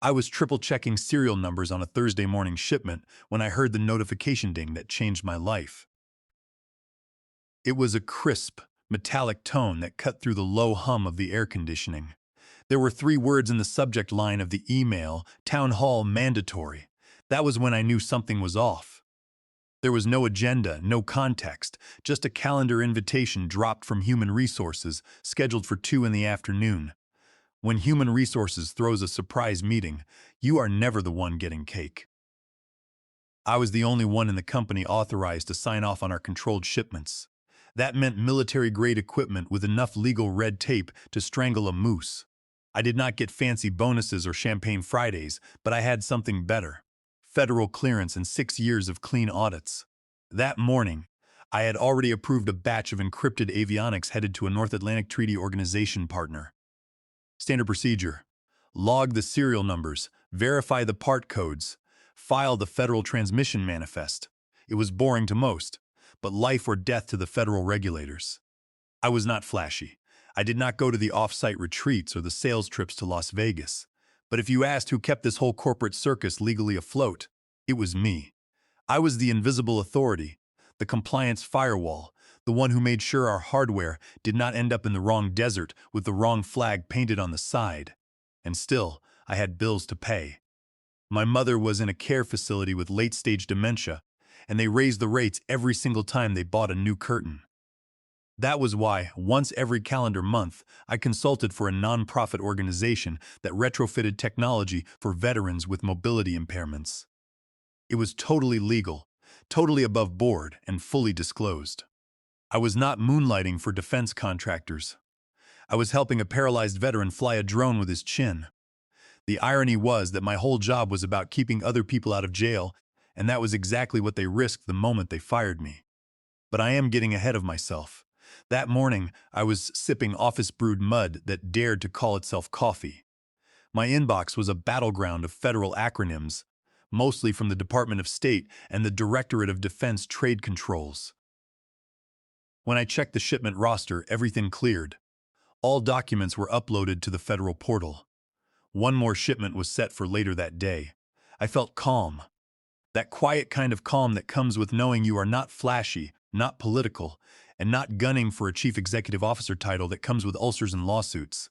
I was triple-checking serial numbers on a Thursday morning shipment when I heard the notification ding that changed my life. It was a crisp, metallic tone that cut through the low hum of the air conditioning. There were 3 words in the subject line of the email: Town Hall Mandatory. That was when I knew something was off. There was no agenda, no context, just a calendar invitation dropped from Human Resources, scheduled for 2 in the afternoon. When Human Resources throws a surprise meeting, you are never the one getting cake. I was the only one in the company authorized to sign off on our controlled shipments. That meant military-grade equipment with enough legal red tape to strangle a moose. I did not get fancy bonuses or champagne Fridays, but I had something better: federal clearance and 6 years of clean audits. That morning, I had already approved a batch of encrypted avionics headed to a North Atlantic Treaty Organization partner. Standard procedure: log the serial numbers, verify the part codes, file the Federal Transmission Manifest. It was boring to most, but life or death to the federal regulators. I was not flashy. I did not go to the off-site retreats or the sales trips to Las Vegas. But if you asked who kept this whole corporate circus legally afloat, it was me. I was the invisible authority, the compliance firewall, the one who made sure our hardware did not end up in the wrong desert with the wrong flag painted on the side. And still, I had bills to pay. My mother was in a care facility with late-stage dementia, and they raised the rates every single time they bought a new curtain. That was why, once every calendar month, I consulted for a nonprofit organization that retrofitted technology for veterans with mobility impairments. It was totally legal, totally above board, and fully disclosed. I was not moonlighting for defense contractors. I was helping a paralyzed veteran fly a drone with his chin. The irony was that my whole job was about keeping other people out of jail, and that was exactly what they risked the moment they fired me. But I am getting ahead of myself. That morning, I was sipping office-brewed mud that dared to call itself coffee. My inbox was a battleground of federal acronyms, mostly from the Department of State and the Directorate of Defense Trade Controls. When I checked the shipment roster, everything cleared. All documents were uploaded to the federal portal. One more shipment was set for later that day. I felt calm. That quiet kind of calm that comes with knowing you are not flashy, not political, and not gunning for a chief executive officer title that comes with ulcers and lawsuits.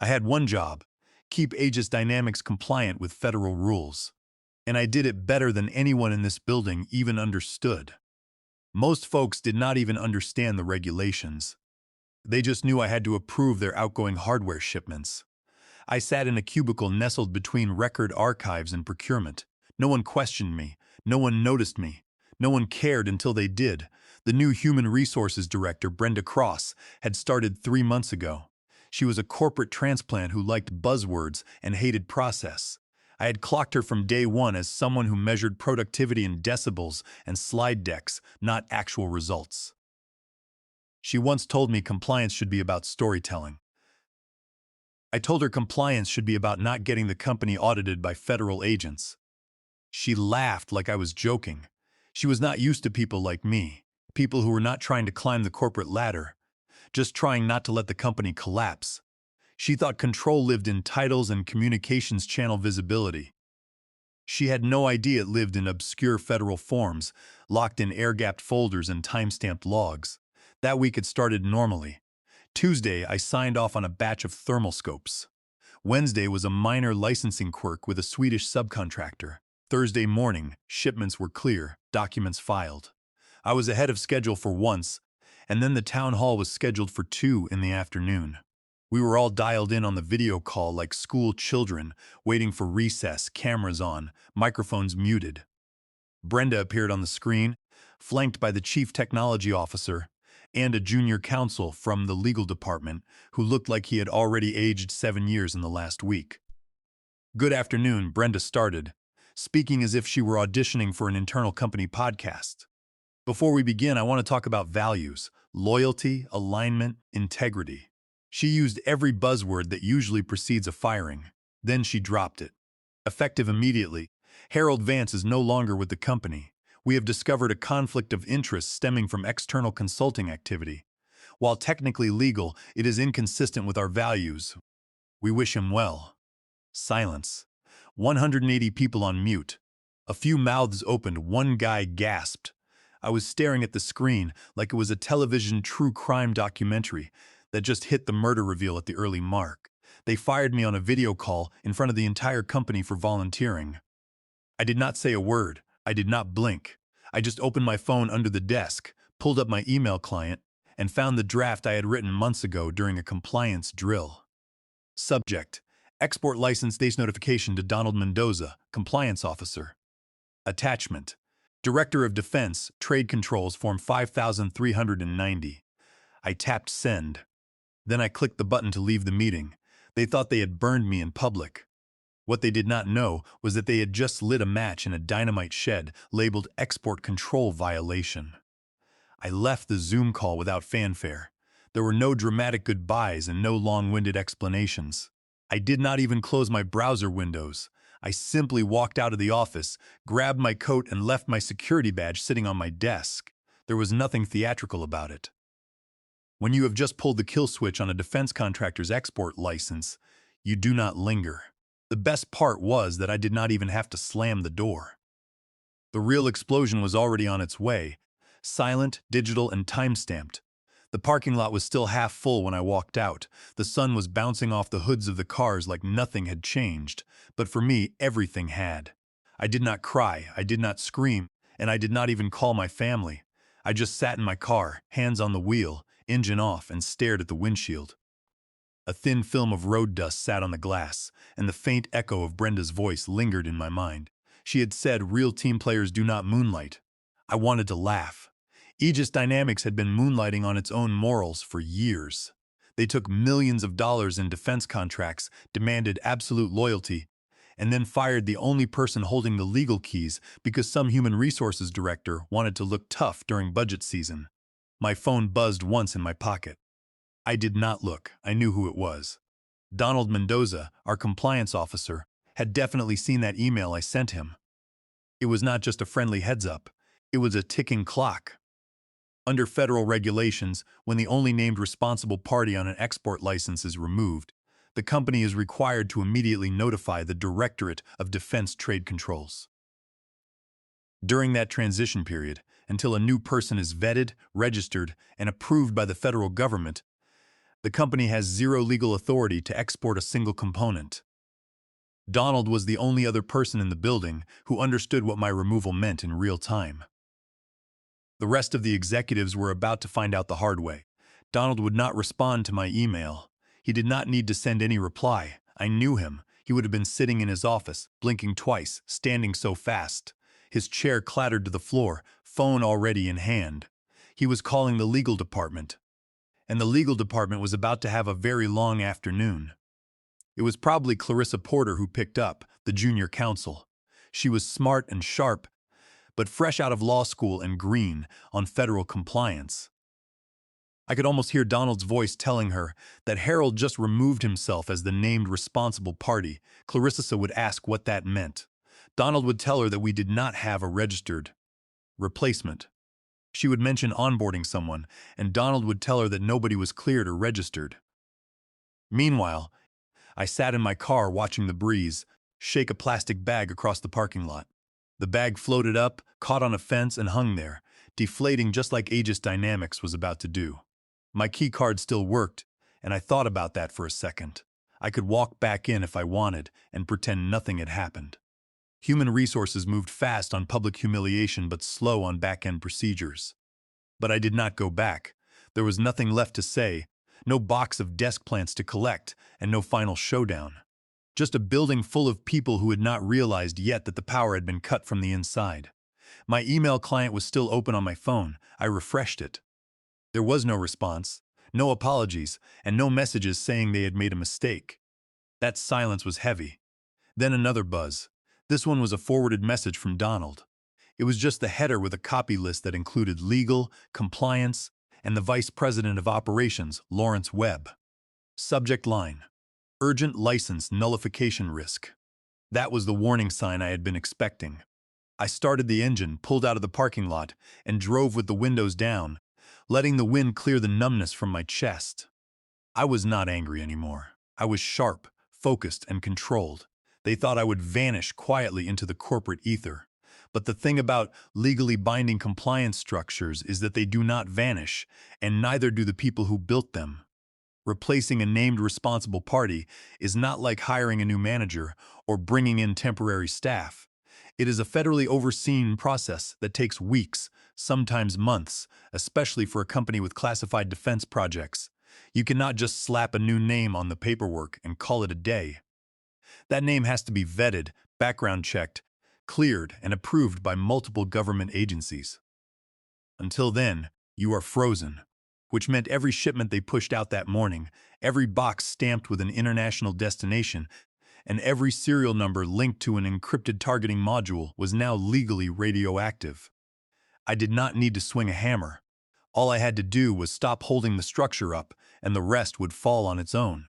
I had one job: keep Aegis Dynamics compliant with federal rules. And I did it better than anyone in this building even understood. Most folks did not even understand the regulations. They just knew I had to approve their outgoing hardware shipments. I sat in a cubicle nestled between record archives and procurement. No one questioned me. No one noticed me. No one cared until they did. The new Human Resources Director, Brenda Cross, had started 3 months ago. She was a corporate transplant who liked buzzwords and hated process. I had clocked her from day one as someone who measured productivity in decibels and slide decks, not actual results. She once told me compliance should be about storytelling. I told her compliance should be about not getting the company audited by federal agents. She laughed like I was joking. She was not used to people like me, people who were not trying to climb the corporate ladder, just trying not to let the company collapse. She thought control lived in titles and communications channel visibility. She had no idea it lived in obscure federal forms, locked in air-gapped folders and time-stamped logs. That week it started normally. Tuesday, I signed off on a batch of thermal scopes. Wednesday was a minor licensing quirk with a Swedish subcontractor. Thursday morning, shipments were clear, documents filed. I was ahead of schedule for once, and then the town hall was scheduled for 2 in the afternoon. We were all dialed in on the video call like school children, waiting for recess, cameras on, microphones muted. Brenda appeared on the screen, flanked by the chief technology officer and a junior counsel from the legal department who looked like he had already aged 7 years in the last week. "Good afternoon," Brenda started, speaking as if she were auditioning for an internal company podcast. "Before we begin, I want to talk about values: loyalty, alignment, integrity." She used every buzzword that usually precedes a firing. Then she dropped it. Effective immediately, Harold Vance is no longer with the company. We have discovered a conflict of interest stemming from external consulting activity. While technically legal, it is inconsistent with our values. We wish him well. Silence. 180 people on mute. A few mouths opened, one guy gasped. I was staring at the screen like it was a television true crime documentary that just hit the murder reveal at the early mark. They fired me on a video call in front of the entire company for volunteering. I did not say a word. I did not blink. I just opened my phone under the desk, pulled up my email client, and found the draft I had written months ago during a compliance drill. Subject: Export License Dates Notification to Donald Mendoza, Compliance Officer. Attachment: Director of Defense, Trade Controls, Form 5390. I tapped send. Then I clicked the button to leave the meeting. They thought they had burned me in public. What they did not know was that they had just lit a match in a dynamite shed labeled Export Control Violation. I left the Zoom call without fanfare. There were no dramatic goodbyes and no long-winded explanations. I did not even close my browser windows. I simply walked out of the office, grabbed my coat, and left my security badge sitting on my desk. There was nothing theatrical about it. When you have just pulled the kill switch on a defense contractor's export license, you do not linger. The best part was that I did not even have to slam the door. The real explosion was already on its way, silent, digital, and time-stamped. The parking lot was still half full when I walked out. The sun was bouncing off the hoods of the cars like nothing had changed. But for me, everything had. I did not cry, I did not scream, and I did not even call my family. I just sat in my car, hands on the wheel, engine off, and stared at the windshield. A thin film of road dust sat on the glass, and the faint echo of Brenda's voice lingered in my mind. She had said real team players do not moonlight. I wanted to laugh. Aegis Dynamics had been moonlighting on its own morals for years. They took millions of dollars in defense contracts, demanded absolute loyalty, and then fired the only person holding the legal keys because some human resources director wanted to look tough during budget season. My phone buzzed once in my pocket. I did not look. I knew who it was. Donald Mendoza, our compliance officer, had definitely seen that email I sent him. It was not just a friendly heads-up. It was a ticking clock. Under federal regulations, when the only named responsible party on an export license is removed, the company is required to immediately notify the Directorate of Defense Trade Controls. During that transition period, until a new person is vetted, registered, and approved by the federal government, the company has zero legal authority to export a single component. Donald was the only other person in the building who understood what my removal meant in real time. The rest of the executives were about to find out the hard way. Donald would not respond to my email. He did not need to send any reply. I knew him. He would have been sitting in his office, blinking twice, standing so fast. His chair clattered to the floor, phone already in hand. He was calling the legal department. And the legal department was about to have a very long afternoon. It was probably Clarissa Porter who picked up, the junior counsel. She was smart and sharp, but fresh out of law school and green on federal compliance. I could almost hear Donald's voice telling her that Harold just removed himself as the named responsible party. Clarissa would ask what that meant. Donald would tell her that we did not have a registered replacement. She would mention onboarding someone, and Donald would tell her that nobody was cleared or registered. Meanwhile, I sat in my car watching the breeze shake a plastic bag across the parking lot. The bag floated up, caught on a fence, and hung there, deflating just like Aegis Dynamics was about to do. My key card still worked, and I thought about that for a second. I could walk back in if I wanted and pretend nothing had happened. Human resources moved fast on public humiliation but slow on back-end procedures. But I did not go back. There was nothing left to say, no box of desk plants to collect, and no final showdown. Just a building full of people who had not realized yet that the power had been cut from the inside. My email client was still open on my phone. I refreshed it. There was no response, no apologies, and no messages saying they had made a mistake. That silence was heavy. Then another buzz. This one was a forwarded message from Donald. It was just the header with a copy list that included legal, compliance, and the Vice President of Operations, Lawrence Webb. Subject line: Urgent license nullification risk. That was the warning sign I had been expecting. I started the engine, pulled out of the parking lot, and drove with the windows down, letting the wind clear the numbness from my chest. I was not angry anymore. I was sharp, focused, and controlled. They thought I would vanish quietly into the corporate ether. But the thing about legally binding compliance structures is that they do not vanish, and neither do the people who built them. Replacing a named responsible party is not like hiring a new manager or bringing in temporary staff. It is a federally overseen process that takes weeks, sometimes months, especially for a company with classified defense projects. You cannot just slap a new name on the paperwork and call it a day. That name has to be vetted, background checked, cleared, and approved by multiple government agencies. Until then, you are frozen, which meant every shipment they pushed out that morning, every box stamped with an international destination, and every serial number linked to an encrypted targeting module was now legally radioactive. I did not need to swing a hammer. All I had to do was stop holding the structure up, and the rest would fall on its own.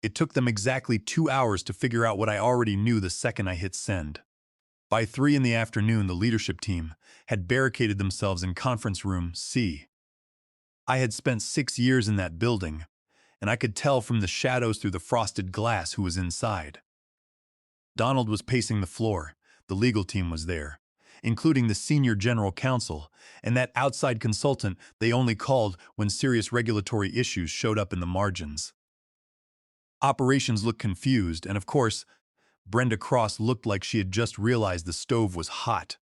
It took them exactly 2 hours to figure out what I already knew the second I hit send. By 3 in the afternoon, the leadership team had barricaded themselves in conference room C. I had spent 6 years in that building, and I could tell from the shadows through the frosted glass who was inside. Donald was pacing the floor. The legal team was there, including the senior general counsel and that outside consultant they only called when serious regulatory issues showed up in the margins. Operations looked confused, and of course, Brenda Cross looked like she had just realized the stove was hot.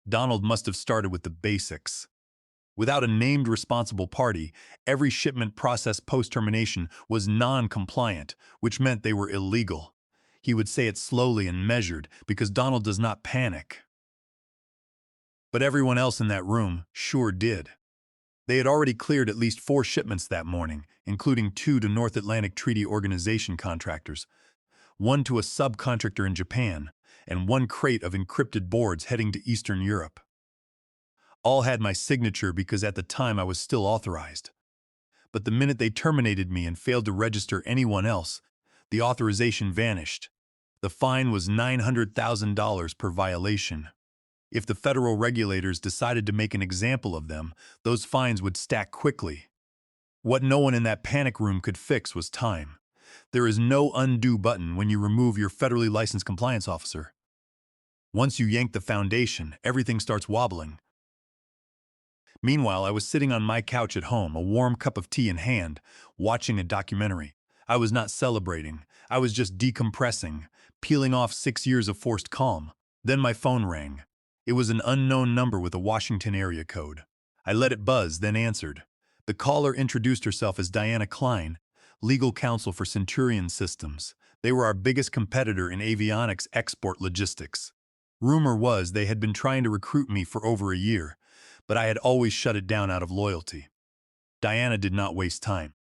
Donald must have started with the basics. Without a named responsible party, every shipment process post-termination was non-compliant, which meant they were illegal. He would say it slowly and measured because Donald does not panic. But everyone else in that room sure did. They had already cleared at least 4 shipments that morning, including 2 to North Atlantic Treaty Organization contractors, 1 to a subcontractor in Japan, and 1 crate of encrypted boards heading to Eastern Europe. All had my signature because at the time I was still authorized. But the minute they terminated me and failed to register anyone else, the authorization vanished. The fine was $900,000 per violation. If the federal regulators decided to make an example of them, those fines would stack quickly. What no one in that panic room could fix was time. There is no undo button when you remove your federally licensed compliance officer. Once you yank the foundation, everything starts wobbling. Meanwhile, I was sitting on my couch at home, a warm cup of tea in hand, watching a documentary. I was not celebrating. I was just decompressing, peeling off 6 years of forced calm. Then my phone rang. It was an unknown number with a Washington area code. I let it buzz, then answered. The caller introduced herself as Diana Klein, legal counsel for Centurion Systems. They were our biggest competitor in avionics export logistics. Rumor was they had been trying to recruit me for over a year, but I had always shut it down out of loyalty. Diana did not waste time.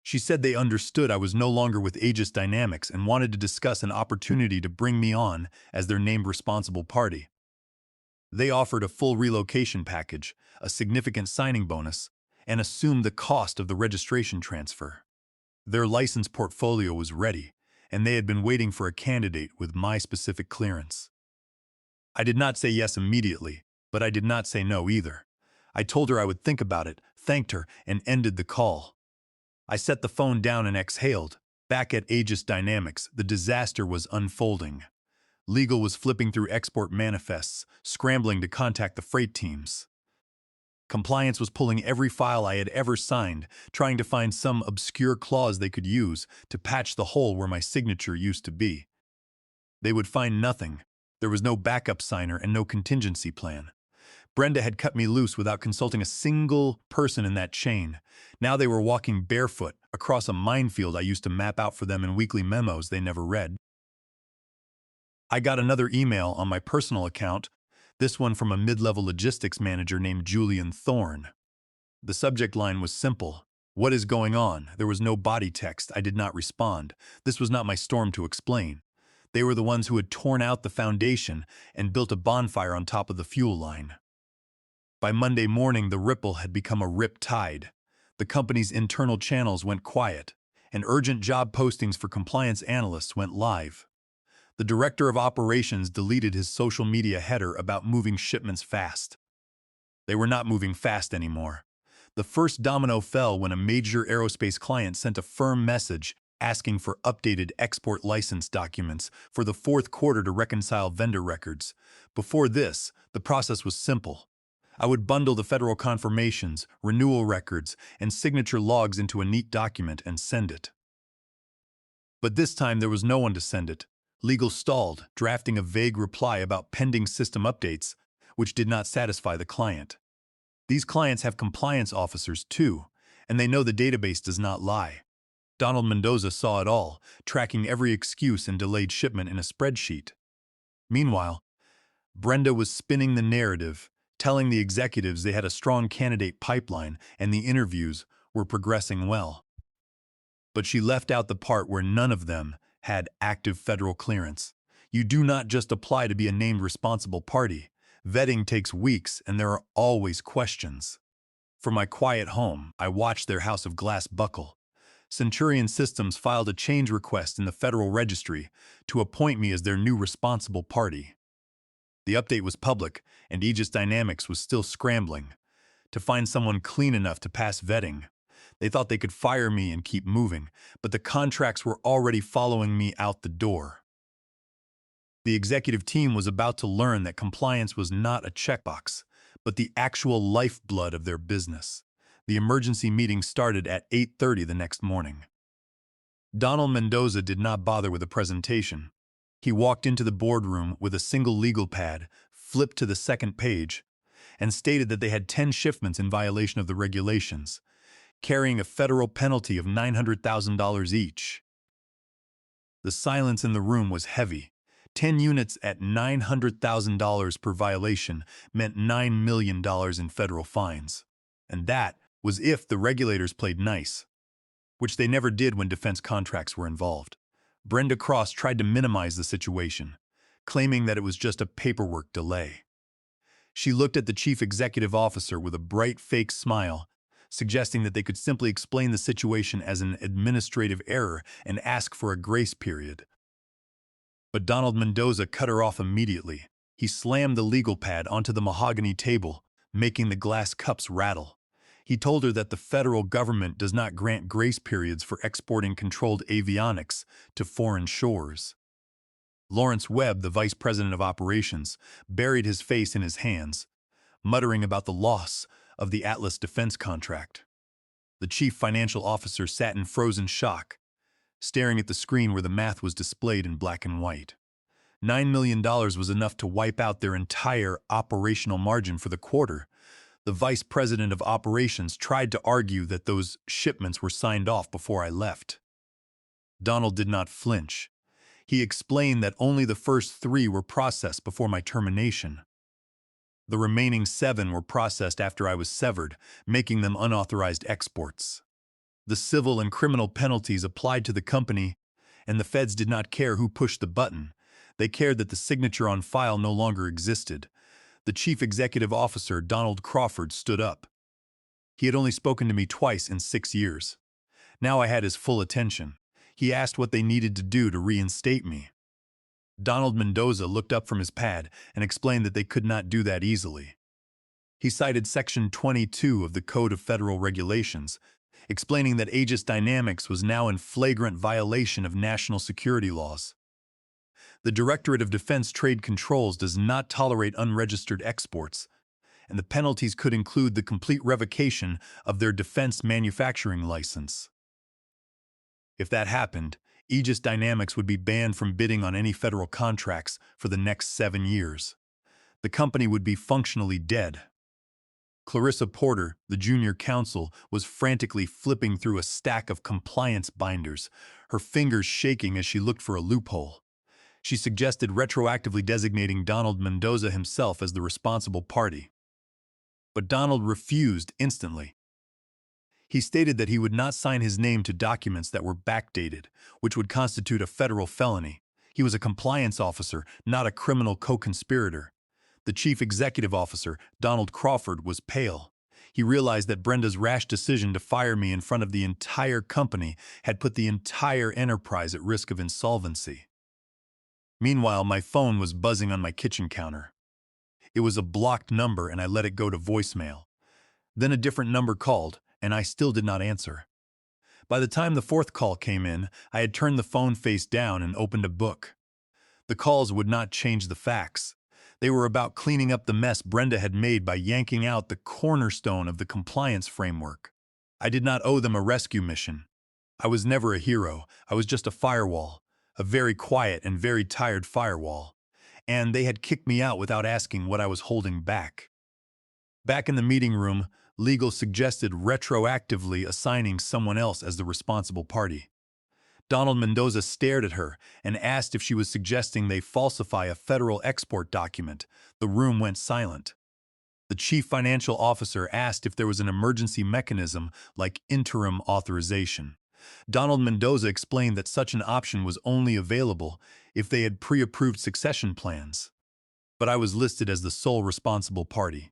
She said they understood I was no longer with Aegis Dynamics and wanted to discuss an opportunity to bring me on as their named responsible party. They offered a full relocation package, a significant signing bonus, and assumed the cost of the registration transfer. Their license portfolio was ready, and they had been waiting for a candidate with my specific clearance. I did not say yes immediately, but I did not say no either. I told her I would think about it, thanked her, and ended the call. I set the phone down and exhaled. Back at Aegis Dynamics, the disaster was unfolding. Legal was flipping through export manifests, scrambling to contact the freight teams. Compliance was pulling every file I had ever signed, trying to find some obscure clause they could use to patch the hole where my signature used to be. They would find nothing. There was no backup signer and no contingency plan. Brenda had cut me loose without consulting a single person in that chain. Now they were walking barefoot across a minefield I used to map out for them in weekly memos they never read. I got another email on my personal account, this one from a mid-level logistics manager named Julian Thorne. The subject line was simple. What is going on? There was no body text. I did not respond. This was not my storm to explain. They were the ones who had torn out the foundation and built a bonfire on top of the fuel line. By Monday morning, the ripple had become a rip tide. The company's internal channels went quiet, and urgent job postings for compliance analysts went live. The director of operations deleted his social media header about moving shipments fast. They were not moving fast anymore. The first domino fell when a major aerospace client sent a firm message asking for updated export license documents for the fourth quarter to reconcile vendor records. Before this, the process was simple. I would bundle the federal confirmations, renewal records, and signature logs into a neat document and send it. But this time there was no one to send it. Legal stalled, drafting a vague reply about pending system updates, which did not satisfy the client. These clients have compliance officers too, and they know the database does not lie. Donald Mendoza saw it all, tracking every excuse and delayed shipment in a spreadsheet. Meanwhile, Brenda was spinning the narrative, telling the executives they had a strong candidate pipeline and the interviews were progressing well. But she left out the part where none of them had active federal clearance. You do not just apply to be a named responsible party. Vetting takes weeks, and there are always questions. From my quiet home, I watched their house of glass buckle. Centurion Systems filed a change request in the Federal Registry to appoint me as their new responsible party. The update was public, and Aegis Dynamics was still scrambling to find someone clean enough to pass vetting. They thought they could fire me and keep moving, but the contracts were already following me out the door. The executive team was about to learn that compliance was not a checkbox, but the actual lifeblood of their business. The emergency meeting started at 8:30 the next morning. Donald Mendoza did not bother with a presentation. He walked into the boardroom with a single legal pad, flipped to the second page, and stated that they had 10 shipments in violation of the regulations, carrying a federal penalty of $900,000 each. The silence in the room was heavy. 10 units at $900,000 per violation meant $9 million in federal fines. And that was if the regulators played nice, which they never did when defense contracts were involved. Brenda Cross tried to minimize the situation, claiming that it was just a paperwork delay. She looked at the chief executive officer with a bright fake smile, suggesting that they could simply explain the situation as an administrative error and ask for a grace period. But Donald Mendoza cut her off immediately. He slammed the legal pad onto the mahogany table, making the glass cups rattle. He told her that the federal government does not grant grace periods for exporting controlled avionics to foreign shores. Lawrence Webb, the vice president of operations, buried his face in his hands, muttering about the loss of the Atlas defense contract. The chief financial officer sat in frozen shock, staring at the screen where the math was displayed in black and white. $9 million was enough to wipe out their entire operational margin for the quarter. The vice president of operations tried to argue that those shipments were signed off before I left. Donald did not flinch. He explained that only the first 3 were processed before my termination. The remaining 7 were processed after I was severed, making them unauthorized exports. The civil and criminal penalties applied to the company, and the feds did not care who pushed the button. They cared that the signature on file no longer existed. The chief executive officer, Donald Crawford, stood up. He had only spoken to me twice in 6 years. Now I had his full attention. He asked what they needed to do to reinstate me. Donald Mendoza looked up from his pad and explained that they could not do that easily. He cited Section 22 of the Code of Federal Regulations, explaining that Aegis Dynamics was now in flagrant violation of national security laws. The Directorate of Defense Trade Controls does not tolerate unregistered exports, and the penalties could include the complete revocation of their defense manufacturing license. If that happened, Aegis Dynamics would be banned from bidding on any federal contracts for the next 7 years. The company would be functionally dead. Clarissa Porter, the junior counsel, was frantically flipping through a stack of compliance binders, her fingers shaking as she looked for a loophole. She suggested retroactively designating Donald Mendoza himself as the responsible party. But Donald refused instantly. He stated that he would not sign his name to documents that were backdated, which would constitute a federal felony. He was a compliance officer, not a criminal co-conspirator. The chief executive officer, Donald Crawford, was pale. He realized that Brenda's rash decision to fire me in front of the entire company had put the entire enterprise at risk of insolvency. Meanwhile, my phone was buzzing on my kitchen counter. It was a blocked number and I let it go to voicemail. Then a different number called, and I still did not answer. By the time the fourth call came in, I had turned the phone face down and opened a book. The calls would not change the facts. They were about cleaning up the mess Brenda had made by yanking out the cornerstone of the compliance framework. I did not owe them a rescue mission. I was never a hero. I was just a firewall, a very quiet and very tired firewall. And they had kicked me out without asking what I was holding back. Back in the meeting room, legal suggested retroactively assigning someone else as the responsible party. Donald Mendoza stared at her and asked if she was suggesting they falsify a federal export document. The room went silent. The chief financial officer asked if there was an emergency mechanism like interim authorization. Donald Mendoza explained that such an option was only available if they had pre-approved succession plans. But I was listed as the sole responsible party.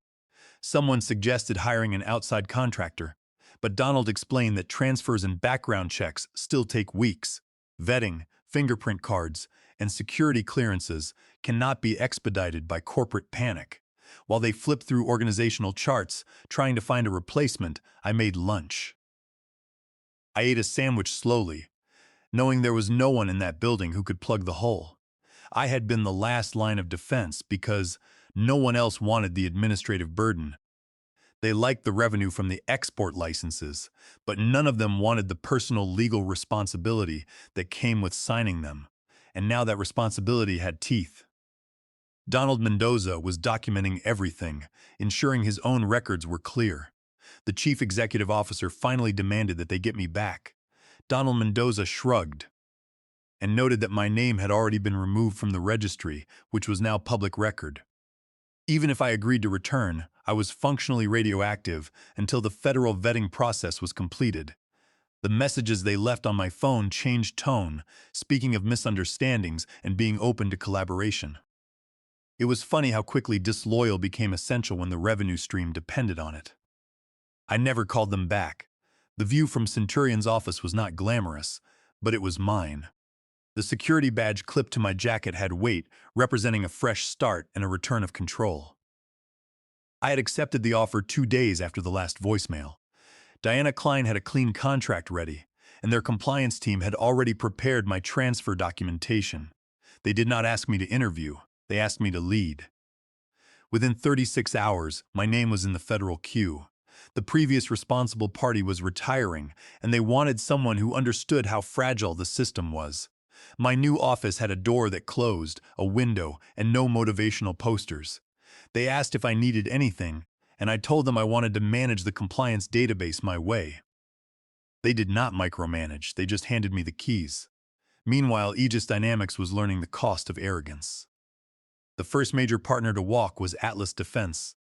Someone suggested hiring an outside contractor, but Donald explained that transfers and background checks still take weeks. Vetting, fingerprint cards, and security clearances cannot be expedited by corporate panic. While they flipped through organizational charts, trying to find a replacement, I made lunch. I ate a sandwich slowly, knowing there was no one in that building who could plug the hole. I had been the last line of defense because no one else wanted the administrative burden. They liked the revenue from the export licenses, but none of them wanted the personal legal responsibility that came with signing them. And now that responsibility had teeth. Donald Mendoza was documenting everything, ensuring his own records were clear. The chief executive officer finally demanded that they get me back. Donald Mendoza shrugged and noted that my name had already been removed from the registry, which was now public record. Even if I agreed to return, I was functionally radioactive until the federal vetting process was completed. The messages they left on my phone changed tone, speaking of misunderstandings and being open to collaboration. It was funny how quickly disloyal became essential when the revenue stream depended on it. I never called them back. The view from Centurion's office was not glamorous, but it was mine. The security badge clipped to my jacket had weight, representing a fresh start and a return of control. I had accepted the offer 2 days after the last voicemail. Diana Klein had a clean contract ready, and their compliance team had already prepared my transfer documentation. They did not ask me to interview, they asked me to lead. Within 36 hours, my name was in the federal queue. The previous responsible party was retiring, and they wanted someone who understood how fragile the system was. My new office had a door that closed, a window, and no motivational posters. They asked if I needed anything, and I told them I wanted to manage the compliance database my way. They did not micromanage, they just handed me the keys. Meanwhile, Aegis Dynamics was learning the cost of arrogance. The first major partner to walk was Atlas Defense,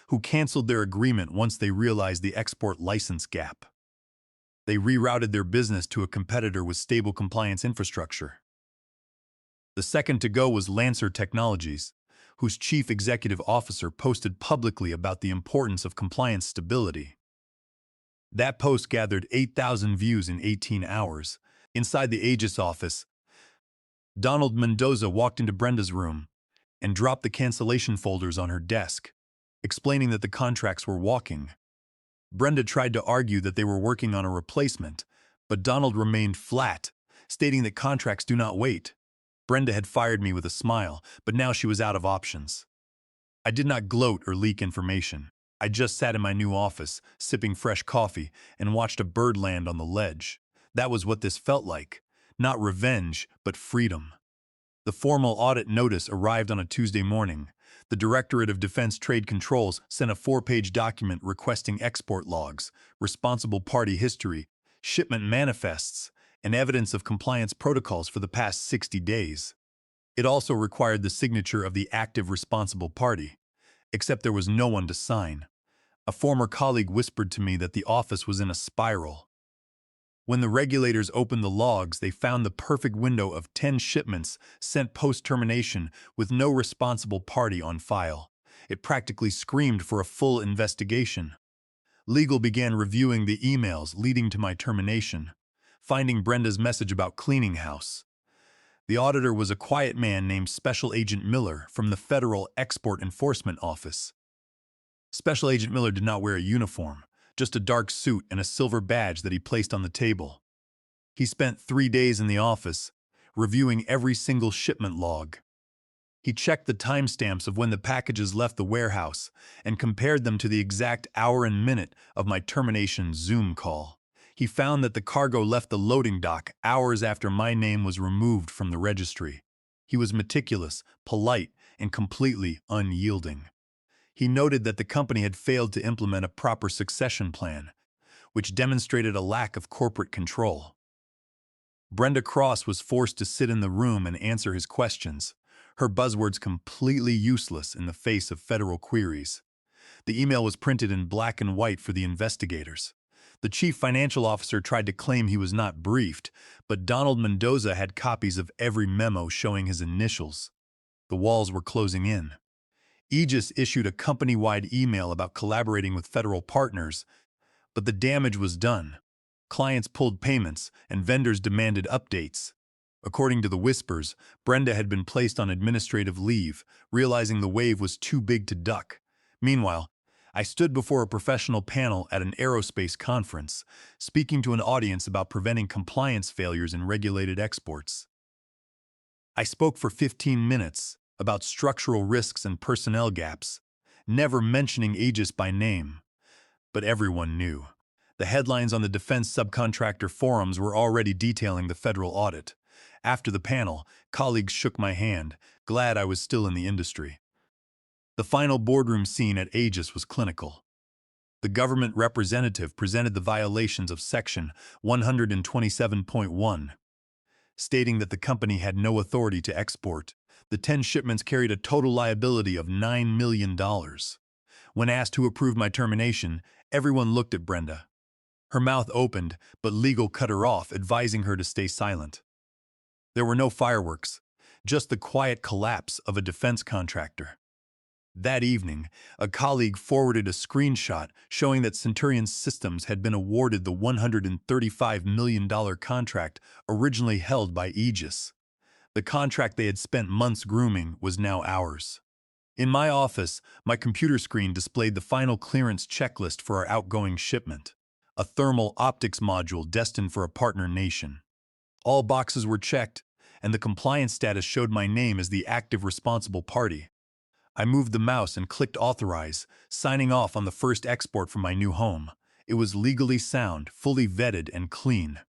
who canceled their agreement once they realized the export license gap. They rerouted their business to a competitor with stable compliance infrastructure. The second to go was Lancer Technologies, whose chief executive officer posted publicly about the importance of compliance stability. That post gathered 8,000 views in 18 hours. Inside the Aegis office, Donald Mendoza walked into Brenda's room and dropped the cancellation folders on her desk, explaining that the contracts were walking. Brenda tried to argue that they were working on a replacement, but Donald remained flat, stating that contracts do not wait. Brenda had fired me with a smile, but now she was out of options. I did not gloat or leak information. I just sat in my new office, sipping fresh coffee, and watched a bird land on the ledge. That was what this felt like. Not revenge, but freedom. The formal audit notice arrived on a Tuesday morning. The Directorate of Defense Trade Controls sent a 4-page document requesting export logs, responsible party history, shipment manifests, and evidence of compliance protocols for the past 60 days. It also required the signature of the active responsible party, except there was no one to sign. A former colleague whispered to me that the office was in a spiral. When the regulators opened the logs, they found the perfect window of 10 shipments sent post-termination with no responsible party on file. It practically screamed for a full investigation. Legal began reviewing the emails leading to my termination, finding Brenda's message about cleaning house. The auditor was a quiet man named Special Agent Miller from the Federal Export Enforcement Office. Special Agent Miller did not wear a uniform, just a dark suit and a silver badge that he placed on the table. He spent 3 days in the office, reviewing every single shipment log. He checked the timestamps of when the packages left the warehouse and compared them to the exact hour and minute of my termination Zoom call. He found that the cargo left the loading dock hours after my name was removed from the registry. He was meticulous, polite, and completely unyielding. He noted that the company had failed to implement a proper succession plan, which demonstrated a lack of corporate control. Brenda Cross was forced to sit in the room and answer his questions, her buzzwords completely useless in the face of federal queries. The email was printed in black and white for the investigators. The chief financial officer tried to claim he was not briefed, but Donald Mendoza had copies of every memo showing his initials. The walls were closing in. Aegis issued a company-wide email about collaborating with federal partners, but the damage was done. Clients pulled payments, and vendors demanded updates. According to the whispers, Brenda had been placed on administrative leave, realizing the wave was too big to duck. Meanwhile, I stood before a professional panel at an aerospace conference, speaking to an audience about preventing compliance failures in regulated exports. I spoke for 15 minutes about structural risks and personnel gaps, never mentioning Aegis by name. But everyone knew. The headlines on the defense subcontractor forums were already detailing the federal audit. After the panel, colleagues shook my hand, glad I was still in the industry. The final boardroom scene at Aegis was clinical. The government representative presented the violations of Section 127.1, stating that the company had no authority to export. The 10 shipments carried a total liability of $9 million. When asked who approved my termination, everyone looked at Brenda. Her mouth opened, but legal cut her off, advising her to stay silent. There were no fireworks, just the quiet collapse of a defense contractor. That evening, a colleague forwarded a screenshot showing that Centurion Systems had been awarded the $135 million contract originally held by Aegis. The contract they had spent months grooming was now ours. In my office, my computer screen displayed the final clearance checklist for our outgoing shipment, a thermal optics module destined for a partner nation. All boxes were checked, and the compliance status showed my name as the active responsible party. I moved the mouse and clicked Authorize, signing off on the first export from my new home. It was legally sound, fully vetted, and clean.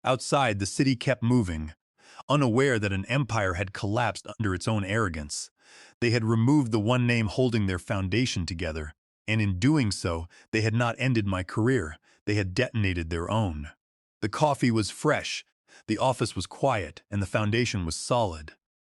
Outside, the city kept moving, unaware that an empire had collapsed under its own arrogance. They had removed the one name holding their foundation together, and in doing so, they had not ended my career. They had detonated their own. The coffee was fresh, the office was quiet, and the foundation was solid.